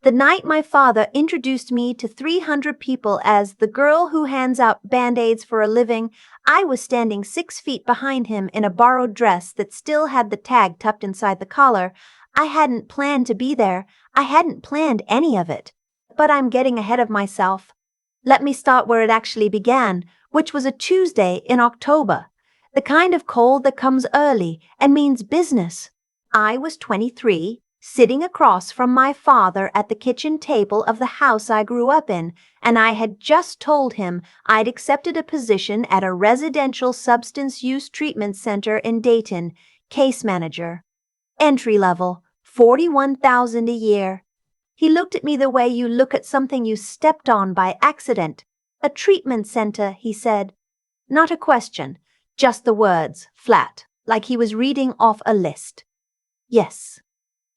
The night my father introduced me to 300 people as the girl who hands out Band-Aids for a living, I was standing 6 feet behind him in a borrowed dress that still had the tag tucked inside the collar. I hadn't planned to be there. I hadn't planned any of it. But I'm getting ahead of myself. Let me start where it actually began, which was a Tuesday in October. The kind of cold that comes early and means business. I was 23, sitting across from my father at the kitchen table of the house I grew up in, and I had just told him I'd accepted a position at a residential substance use treatment center in Dayton, case manager. Entry level, $41,000 a year. He looked at me the way you look at something you stepped on by accident. A treatment center, he said. Not a question, just the words, flat, like he was reading off a list. Yes.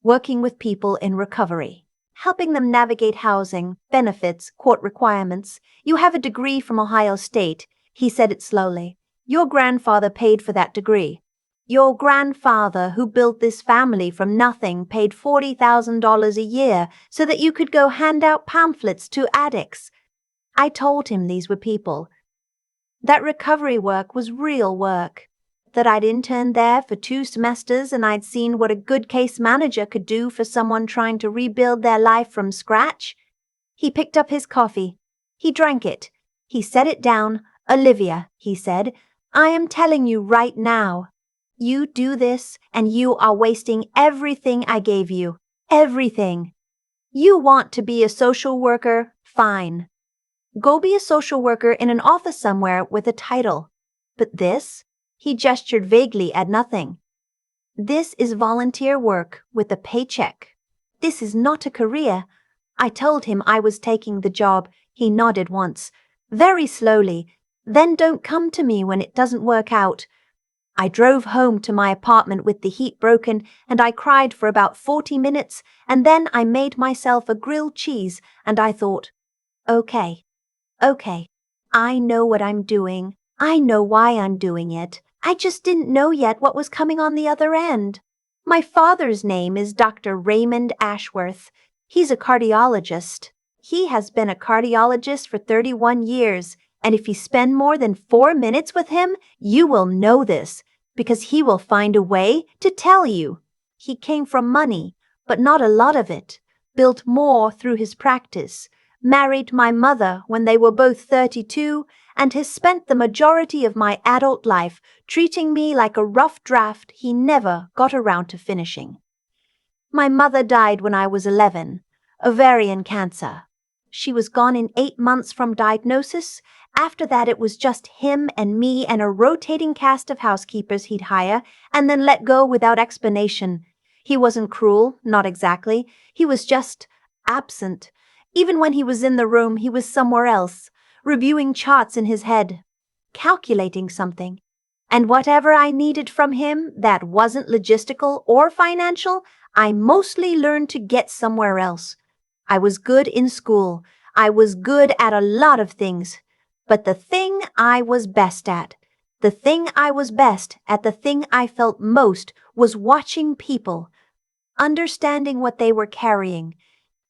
Working with people in recovery, helping them navigate housing, benefits, court requirements. You have a degree from Ohio State, he said it slowly. Your grandfather paid for that degree. Your grandfather, who built this family from nothing, paid $40,000 a year so that you could go hand out pamphlets to addicts. I told him these were people. That recovery work was real work. That I'd interned there for 2 semesters and I'd seen what a good case manager could do for someone trying to rebuild their life from scratch. He picked up his coffee. He drank it. He set it down. Olivia, he said, I am telling you right now. You do this and you are wasting everything I gave you. Everything. You want to be a social worker? Fine. Go be a social worker in an office somewhere with a title. But this? He gestured vaguely at nothing. This is volunteer work with a paycheck. This is not a career. I told him I was taking the job. He nodded once, very slowly. Then don't come to me when it doesn't work out. I drove home to my apartment with the heat broken and I cried for about 40 minutes and then I made myself a grilled cheese and I thought, okay, I know what I'm doing. I know why I'm doing it. I just didn't know yet what was coming on the other end. My father's name is Dr. Raymond Ashworth. He's a cardiologist. He has been a cardiologist for 31 years, and if you spend more than 4 minutes with him, you will know this, because he will find a way to tell you. He came from money, but not a lot of it, built more through his practice, married my mother when they were both 32, and has spent the majority of my adult life treating me like a rough draft he never got around to finishing. My mother died when I was 11, ovarian cancer. She was gone in 8 months from diagnosis. After that, it was just him and me and a rotating cast of housekeepers he'd hire and then let go without explanation. He wasn't cruel, not exactly. He was just absent. Even when he was in the room, he was somewhere else, reviewing charts in his head, calculating something. And whatever I needed from him that wasn't logistical or financial, I mostly learned to get somewhere else. I was good in school. I was good at a lot of things. But the thing I was best at, the thing I felt most was watching people, understanding what they were carrying.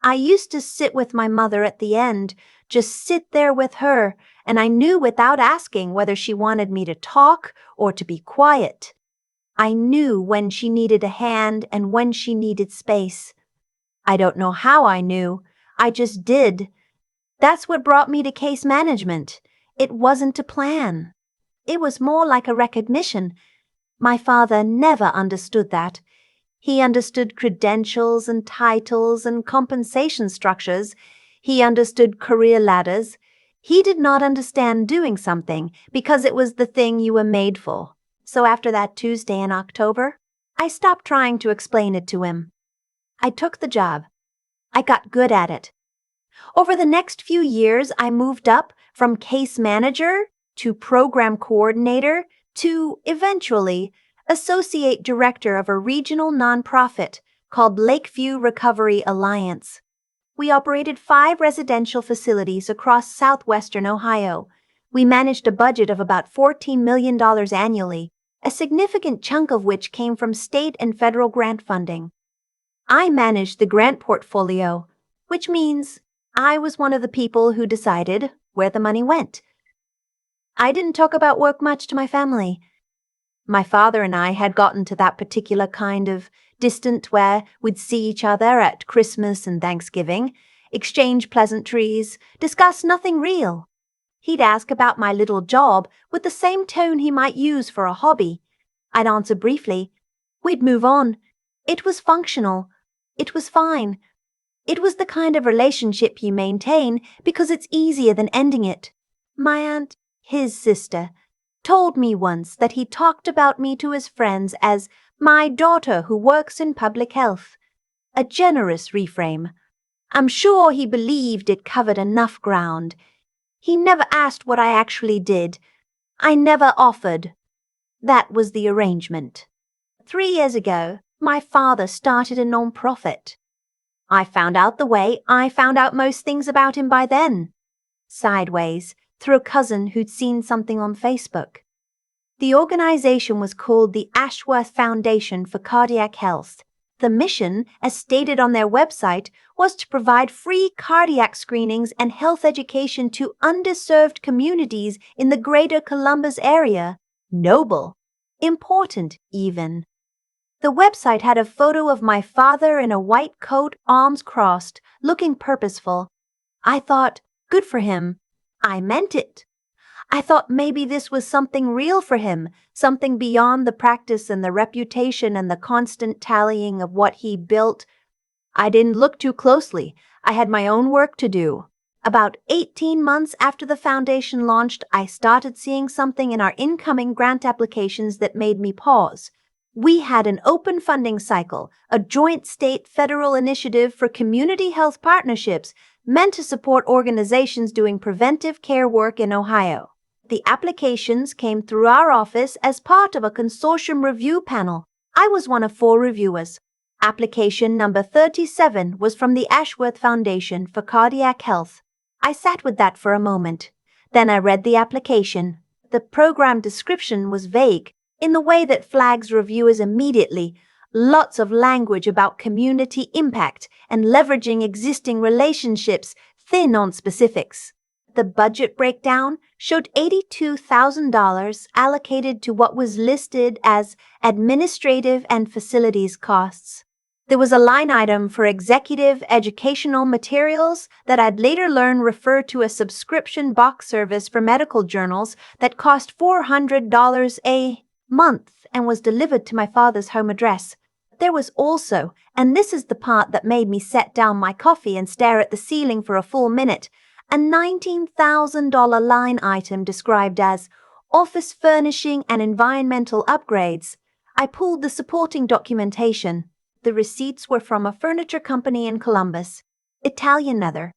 I used to sit with my mother at the end, just sit there with her, and I knew without asking whether she wanted me to talk or to be quiet. I knew when she needed a hand and when she needed space. I don't know how I knew. I just did. That's what brought me to case management. It wasn't a plan. It was more like a recognition. My father never understood that. He understood credentials and titles and compensation structures. He understood career ladders. He did not understand doing something because it was the thing you were made for. So after that Tuesday in October, I stopped trying to explain it to him. I took the job. I got good at it. Over the next few years, I moved up from case manager to program coordinator to, eventually, associate director of a regional nonprofit called Lakeview Recovery Alliance. We operated 5 residential facilities across southwestern Ohio. We managed a budget of about $14 million annually, a significant chunk of which came from state and federal grant funding. I managed the grant portfolio. which means I was one of the people who decided where the money went. I didn't talk about work much to my family. My father and I had gotten to that particular kind of distant where we'd see each other at Christmas and Thanksgiving, exchange pleasantries, discuss nothing real. He'd ask about my little job with the same tone he might use for a hobby. I'd answer briefly. We'd move on. It was functional. It was fine. It was the kind of relationship you maintain because it's easier than ending it. My aunt, his sister, told me once that he talked about me to his friends as my daughter who works in public health. A generous reframe. I'm sure he believed it covered enough ground. He never asked what I actually did. I never offered. That was the arrangement. 3 years ago, my father started a non-profit. I found out the way I found out most things about him by then. Sideways, through a cousin who'd seen something on Facebook. The organization was called the Ashworth Foundation for Cardiac Health. The mission, as stated on their website, was to provide free cardiac screenings and health education to underserved communities in the greater Columbus area. Noble. Important, even. The website had a photo of my father in a white coat, arms crossed, looking purposeful. I thought, good for him. I meant it. I thought maybe this was something real for him, something beyond the practice and the reputation and the constant tallying of what he built. I didn't look too closely. I had my own work to do. About 18 months after the foundation launched, I started seeing something in our incoming grant applications that made me pause. We had an open funding cycle, a joint state-federal initiative for community health partnerships meant to support organizations doing preventive care work in Ohio. The applications came through our office as part of a consortium review panel. I was one of 4 reviewers. Application number 37 was from the Ashworth Foundation for Cardiac Health. I sat with that for a moment. Then I read the application. The program description was vague, in the way that flags reviewers immediately. Lots of language about community impact and leveraging existing relationships, thin on specifics. The budget breakdown showed $82,000 allocated to what was listed as administrative and facilities costs. There was a line item for executive educational materials that I'd later learn referred to a subscription box service for medical journals that cost $400 a month and was delivered to my father's home address. There was also, and this is the part that made me set down my coffee and stare at the ceiling for a full minute, a $19,000 line item described as office furnishing and environmental upgrades. I pulled the supporting documentation. The receipts were from a furniture company in Columbus, Italian leather,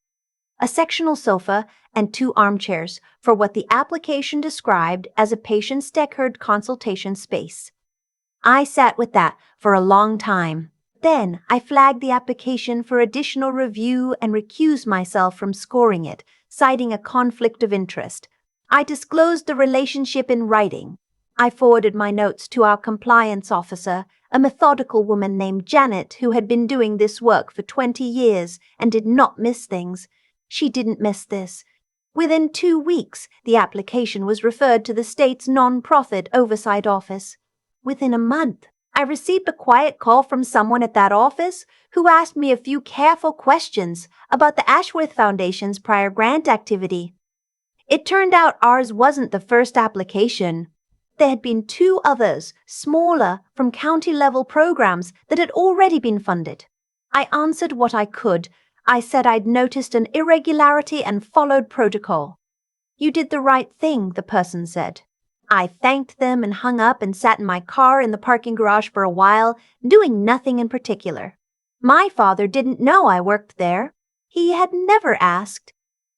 a sectional sofa, and 2 armchairs for what the application described as a patient's Deckard consultation space. I sat with that for a long time. Then I flagged the application for additional review and recused myself from scoring it, citing a conflict of interest. I disclosed the relationship in writing. I forwarded my notes to our compliance officer, a methodical woman named Janet who had been doing this work for 20 years and did not miss things. She didn't miss this. Within 2 weeks, the application was referred to the state's non-profit oversight office. Within a month, I received a quiet call from someone at that office who asked me a few careful questions about the Ashworth Foundation's prior grant activity. It turned out ours wasn't the first application. There had been 2 others, smaller, from county-level programs that had already been funded. I answered what I could. I said I'd noticed an irregularity and followed protocol. You did the right thing, the person said. I thanked them and hung up and sat in my car in the parking garage for a while, doing nothing in particular. My father didn't know I worked there. He had never asked.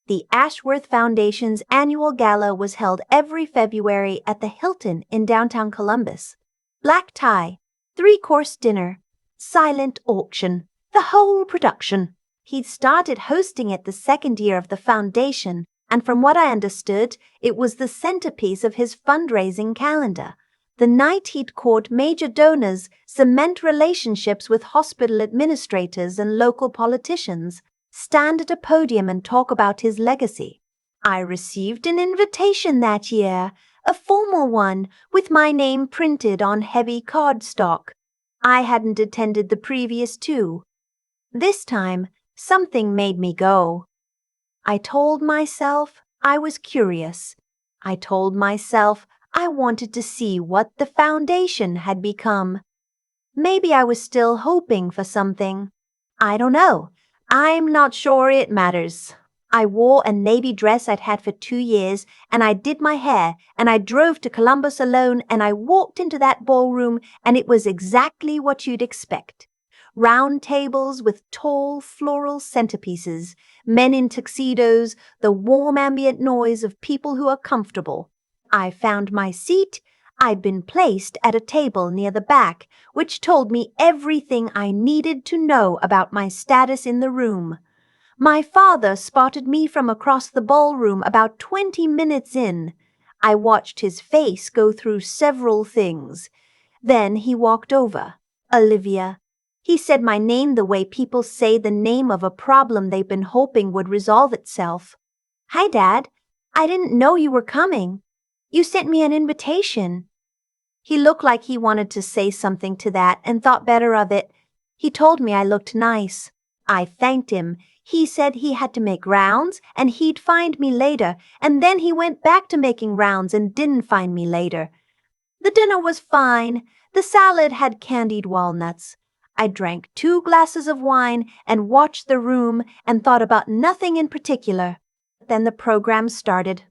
The Ashworth Foundation's annual gala was held every February at the Hilton in downtown Columbus. Black tie, 3-course dinner, silent auction, the whole production. He'd started hosting it the 2nd year of the foundation, and from what I understood, it was the centerpiece of his fundraising calendar. The night he'd court major donors, cement relationships with hospital administrators and local politicians. stand at a podium and talk about his legacy. I received an invitation that year, a formal one, with my name printed on heavy cardstock. I hadn't attended the previous two. This time, something made me go. I told myself I was curious. I told myself I wanted to see what the foundation had become. Maybe I was still hoping for something. I don't know. I'm not sure it matters. I wore a navy dress I'd had for 2 years, and I did my hair, and I drove to Columbus alone, and I walked into that ballroom, and it was exactly what you'd expect. Round tables with tall floral centerpieces, men in tuxedos, the warm ambient noise of people who are comfortable. I found my seat. I'd been placed at a table near the back, which told me everything I needed to know about my status in the room. My father spotted me from across the ballroom about 20 minutes in. I watched his face go through several things. Then he walked over. Olivia. He said my name the way people say the name of a problem they've been hoping would resolve itself. Hi, Dad. I didn't know you were coming. You sent me an invitation. He looked like he wanted to say something to that and thought better of it. He told me I looked nice. I thanked him. He said he had to make rounds and he'd find me later, and then he went back to making rounds and didn't find me later. The dinner was fine. The salad had candied walnuts. I drank 2 glasses of wine and watched the room and thought about nothing in particular. Then the program started.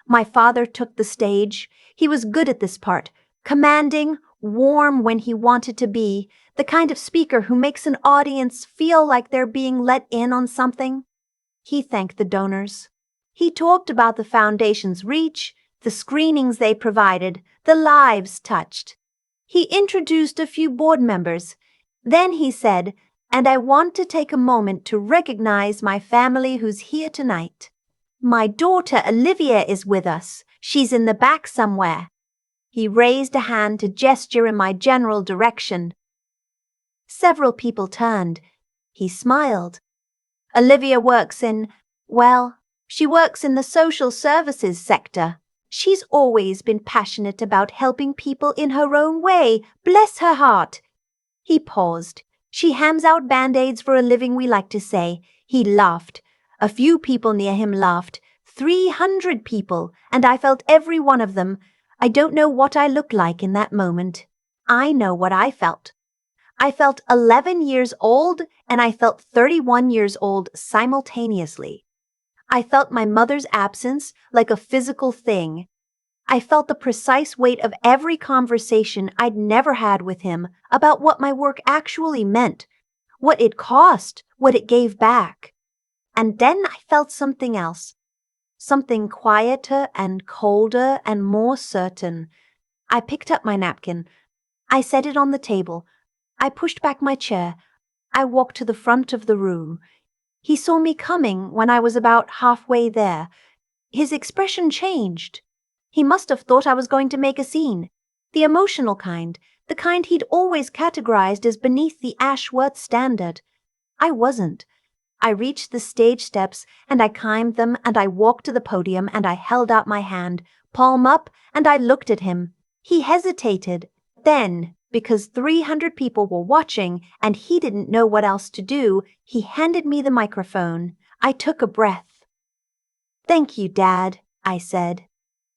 My father took the stage. He was good at this part, commanding, warm when he wanted to be, the kind of speaker who makes an audience feel like they're being let in on something. He thanked the donors. He talked about the foundation's reach, the screenings they provided, the lives touched. He introduced a few board members. Then he said, "And I want to take a moment to recognize my family who's here tonight. My daughter Olivia is with us. She's in the back somewhere." He raised a hand to gesture in my general direction. Several people turned. He smiled. Olivia works she works in the social services sector. She's always been passionate about helping people in her own way. Bless her heart. He paused. She hands out band-aids for a living, we like to say. He laughed. A few people near him laughed. 300 people, and I felt every one of them. I don't know what I looked like in that moment. I know what I felt. I felt 11 years old, and I felt 31 years old simultaneously. I felt my mother's absence like a physical thing. I felt the precise weight of every conversation I'd never had with him about what my work actually meant, what it cost, what it gave back. And then I felt something else, something quieter and colder and more certain. I picked up my napkin. I set it on the table. I pushed back my chair. I walked to the front of the room. He saw me coming when I was about halfway there. His expression changed. He must have thought I was going to make a scene. The emotional kind, the kind he'd always categorized as beneath the Ashworth standard. I wasn't. I reached the stage steps, and I climbed them, and I walked to the podium, and I held out my hand, palm up, and I looked at him. He hesitated. Then, because 300 people were watching, and he didn't know what else to do, he handed me the microphone. I took a breath. "Thank you, Dad," I said.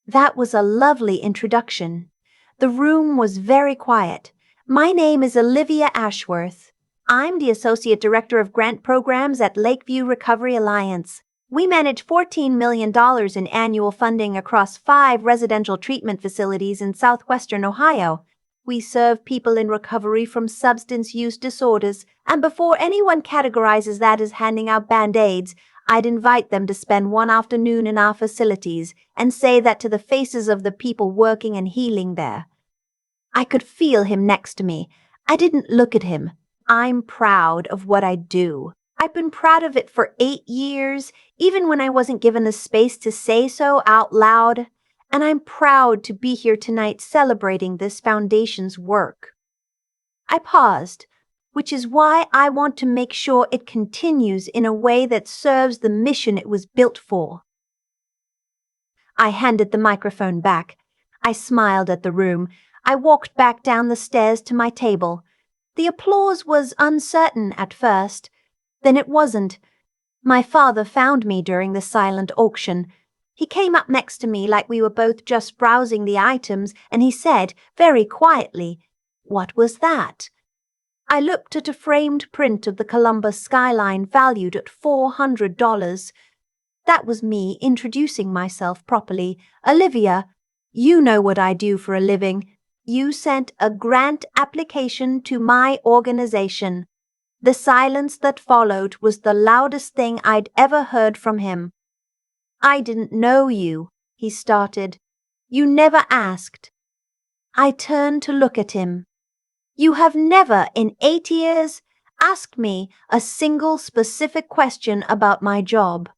That was a lovely introduction. The room was very quiet. My name is Olivia Ashworth. I'm the Associate Director of Grant Programs at Lakeview Recovery Alliance. We manage $14 million in annual funding across 5 residential treatment facilities in southwestern Ohio. We serve people in recovery from substance use disorders, and before anyone categorizes that as handing out band-aids, I'd invite them to spend one afternoon in our facilities and say that to the faces of the people working and healing there. I could feel him next to me. I didn't look at him. I'm proud of what I do. I've been proud of it for 8 years, even when I wasn't given the space to say so out loud. And I'm proud to be here tonight celebrating this foundation's work. I paused. which is why I want to make sure it continues in a way that serves the mission it was built for. I handed the microphone back. I smiled at the room. I walked back down the stairs to my table. The applause was uncertain at first. Then it wasn't. My father found me during the silent auction. He came up next to me like we were both just browsing the items, and he said, very quietly, "What was that?" I looked at a framed print of the Columbus skyline valued at $400. That was me introducing myself properly. "Olivia, you know what I do for a living. You sent a grant application to my organization." The silence that followed was the loudest thing I'd ever heard from him. "I didn't know you," he started. "You never asked." I turned to look at him. "You have never, in 8 years, asked me a single specific question about my job.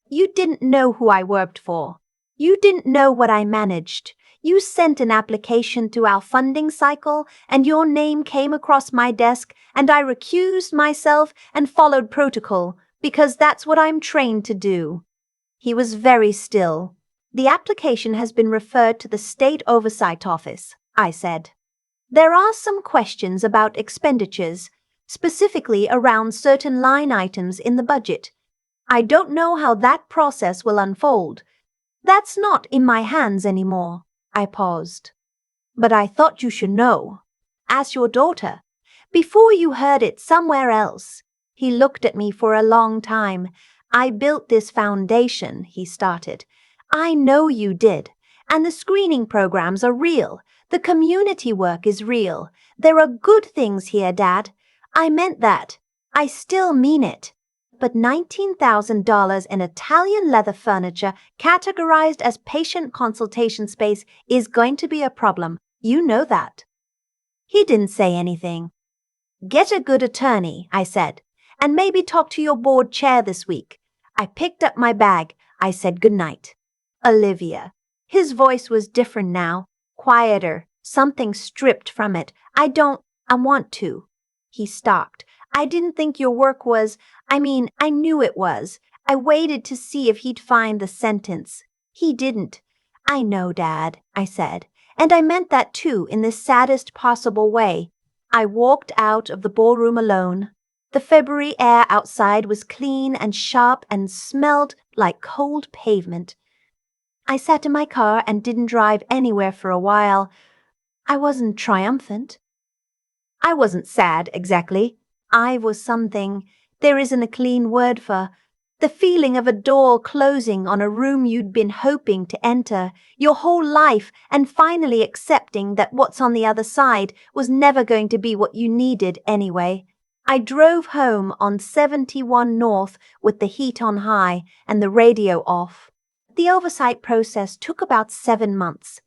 You didn't know who I worked for. You didn't know what I managed. You sent an application to our funding cycle, and your name came across my desk, and I recused myself and followed protocol, because that's what I'm trained to do." He was very still. "The application has been referred to the State Oversight Office," I said. "There are some questions about expenditures, specifically around certain line items in the budget. I don't know how that process will unfold. That's not in my hands anymore." I paused. "But I thought you should know. Ask your daughter. Before you heard it somewhere else." He looked at me for a long time. "I built this foundation," he started. "I know you did. And the screening programs are real. The community work is real. There are good things here, Dad. I meant that. I still mean it. But $19,000 in Italian leather furniture categorized as patient consultation space is going to be a problem. You know that." He didn't say anything. "Get a good attorney," I said, "and maybe talk to your board chair this week." I picked up my bag. I said goodnight. "Olivia." His voice was different now, quieter, something stripped from it. I want to." He stopped. "I didn't think your work was, I knew it was." I waited to see if he'd find the sentence. He didn't. "I know, Dad," I said, and I meant that too in the saddest possible way. I walked out of the ballroom alone. The February air outside was clean and sharp and smelled like cold pavement. I sat in my car and didn't drive anywhere for a while. I wasn't triumphant. I wasn't sad, exactly. I was something there isn't a clean word for. The feeling of a door closing on a room you'd been hoping to enter your whole life and finally accepting that what's on the other side was never going to be what you needed anyway. I drove home on 71 North with the heat on high and the radio off. The oversight process took about 7 months.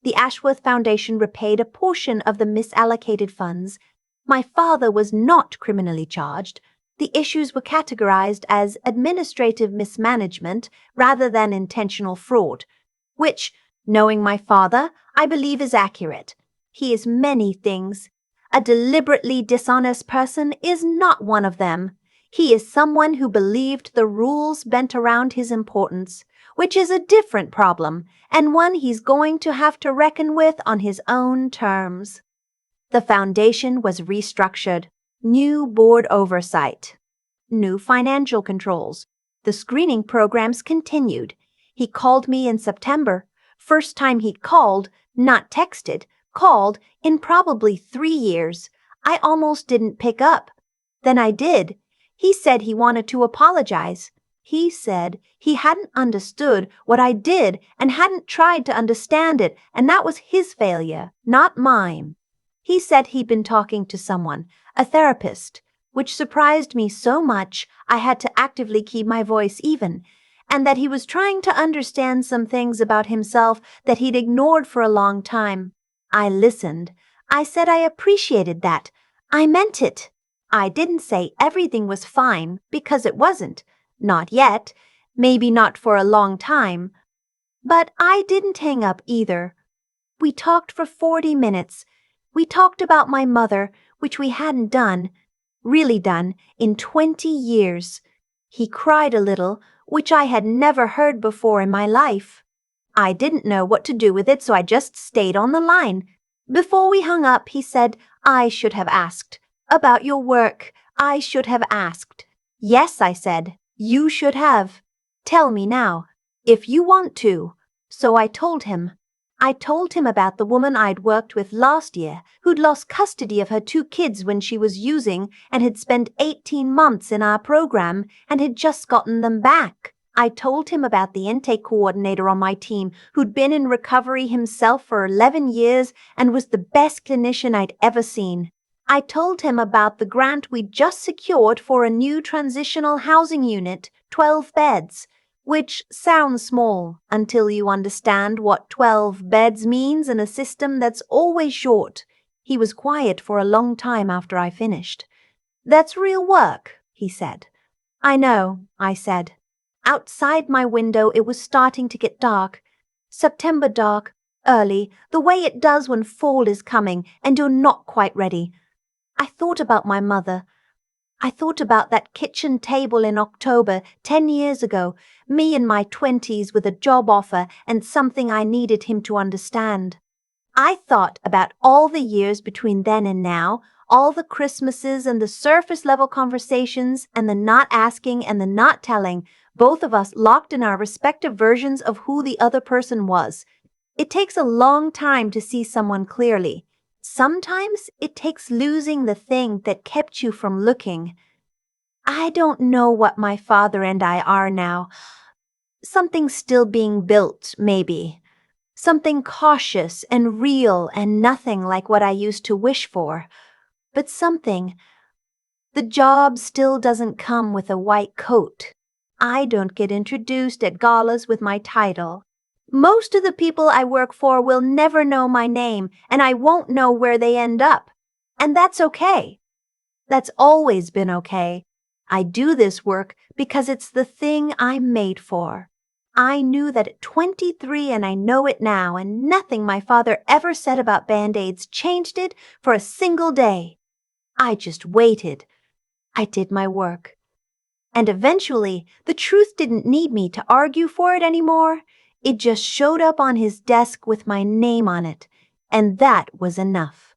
The Ashworth Foundation repaid a portion of the misallocated funds. My father was not criminally charged. The issues were categorized as administrative mismanagement rather than intentional fraud, which, knowing my father, I believe is accurate. He is many things. A deliberately dishonest person is not one of them. He is someone who believed the rules bent around his importance, which is a different problem, and one he's going to have to reckon with on his own terms. The foundation was restructured. New board oversight. New financial controls. The screening programs continued. He called me in September. First time he'd called, not texted, called in probably 3 years. I almost didn't pick up. Then I did. He said he wanted to apologize. He said he hadn't understood what I did and hadn't tried to understand it, and that was his failure, not mine. He said he'd been talking to someone, a therapist, which surprised me so much I had to actively keep my voice even, and that he was trying to understand some things about himself that he'd ignored for a long time. I listened. I said I appreciated that. I meant it. I didn't say everything was fine, because it wasn't. Not yet. Maybe not for a long time. But I didn't hang up either. We talked for 40 minutes. We talked about my mother, which we hadn't done. really done, in 20 years. He cried a little, which I had never heard before in my life. I didn't know what to do with it, so I just stayed on the line. Before we hung up, he said, "I should have asked. About your work, I should have asked." "Yes," I said, "you should have. Tell me now, if you want to." So I told him. I told him about the woman I'd worked with last year, who'd lost custody of her 2 kids when she was using and had spent 18 months in our program and had just gotten them back. I told him about the intake coordinator on my team who'd been in recovery himself for 11 years and was the best clinician I'd ever seen. I told him about the grant we'd just secured for a new transitional housing unit, 12 beds, which sounds small until you understand what 12 beds means in a system that's always short. He was quiet for a long time after I finished. "That's real work," he said. "I know," I said. Outside my window, it was starting to get dark. September dark, early, the way it does when fall is coming and you're not quite ready. I thought about my mother. I thought about that kitchen table in October 10 years ago, me in my 20s with a job offer and something I needed him to understand. I thought about all the years between then and now, all the Christmases and the surface-level conversations and the not asking and the not telling, both of us locked in our respective versions of who the other person was. It takes a long time to see someone clearly. Sometimes it takes losing the thing that kept you from looking. I don't know what my father and I are now. Something still being built, maybe. Something cautious and real and nothing like what I used to wish for. But something. The job still doesn't come with a white coat. I don't get introduced at galas with my title. Most of the people I work for will never know my name, and I won't know where they end up. And that's okay. That's always been okay. I do this work because it's the thing I'm made for. I knew that at 23 and I know it now, and nothing my father ever said about Band-Aids changed it for a single day. I just waited. I did my work. And eventually, the truth didn't need me to argue for it anymore. It just showed up on his desk with my name on it, and that was enough.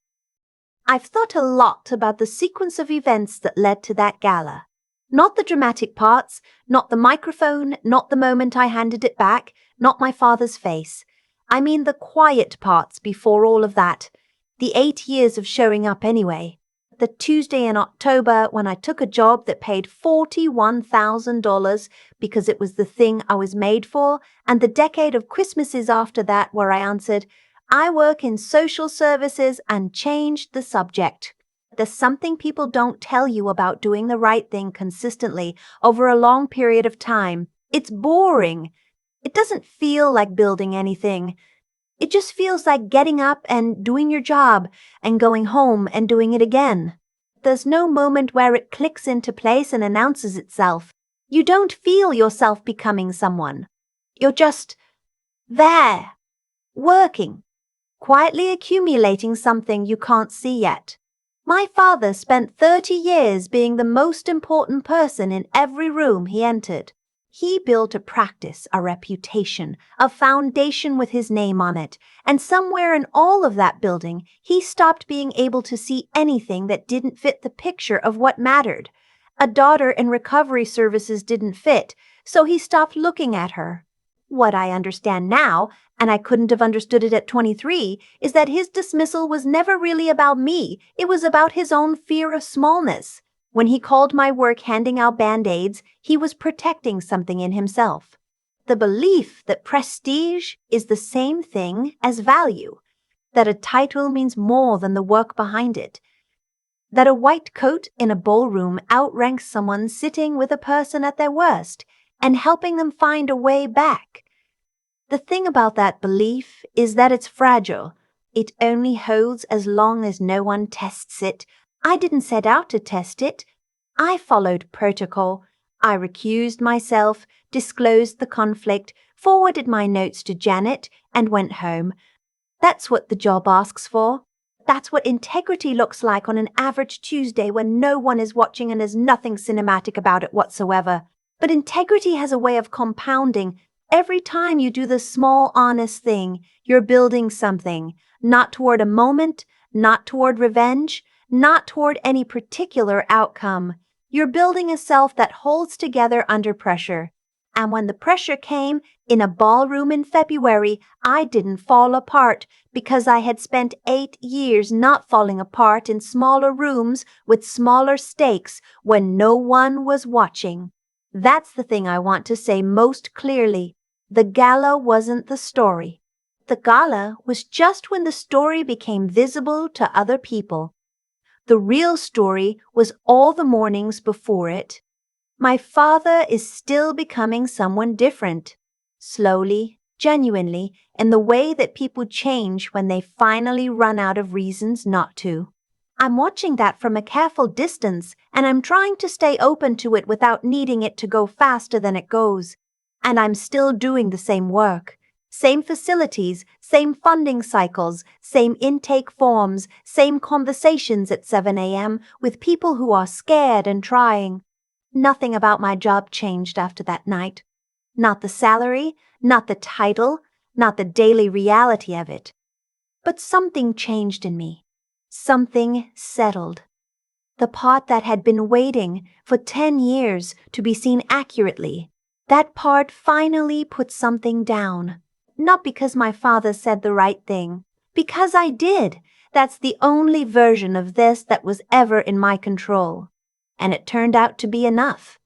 I've thought a lot about the sequence of events that led to that gala. Not the dramatic parts, not the microphone, not the moment I handed it back, not my father's face. I mean the quiet parts before all of that. The 8 years of showing up anyway. The Tuesday in October when I took a job that paid $41,000 because it was the thing I was made for, and the decade of Christmases after that where I answered, "I work in social services," and changed the subject. There's something people don't tell you about doing the right thing consistently over a long period of time. It's boring. It doesn't feel like building anything. It just feels like getting up and doing your job and going home and doing it again. There's no moment where it clicks into place and announces itself. You don't feel yourself becoming someone. You're just there, working, quietly accumulating something you can't see yet. My father spent 30 years being the most important person in every room he entered. He built a practice, a reputation, a foundation with his name on it, and somewhere in all of that building, he stopped being able to see anything that didn't fit the picture of what mattered. A daughter in recovery services didn't fit, so he stopped looking at her. What I understand now, and I couldn't have understood it at 23, is that his dismissal was never really about me. It was about his own fear of smallness. When he called my work handing out Band-Aids, he was protecting something in himself. The belief that prestige is the same thing as value, that a title means more than the work behind it, that a white coat in a ballroom outranks someone sitting with a person at their worst and helping them find a way back. The thing about that belief is that it's fragile. It only holds as long as no one tests it. I didn't set out to test it. I followed protocol. I recused myself, disclosed the conflict, forwarded my notes to Janet, and went home. That's what the job asks for. That's what integrity looks like on an average Tuesday when no one is watching and there's nothing cinematic about it whatsoever. But integrity has a way of compounding. Every time you do the small, honest thing, you're building something, not toward a moment, not toward revenge, not toward any particular outcome. You're building a self that holds together under pressure. And when the pressure came, in a ballroom in February, I didn't fall apart because I had spent 8 years not falling apart in smaller rooms with smaller stakes when no one was watching. That's the thing I want to say most clearly. The gala wasn't the story. The gala was just when the story became visible to other people. The real story was all the mornings before it. My father is still becoming someone different. Slowly, genuinely, in the way that people change when they finally run out of reasons not to. I'm watching that from a careful distance, and I'm trying to stay open to it without needing it to go faster than it goes. And I'm still doing the same work. Same facilities, same funding cycles, same intake forms, same conversations at 7 a.m. with people who are scared and trying. Nothing about my job changed after that night. Not the salary, not the title, not the daily reality of it. But something changed in me. Something settled. The part that had been waiting for 10 years to be seen accurately, that part finally put something down. Not because my father said the right thing, because I did. That's the only version of this that was ever in my control. And it turned out to be enough.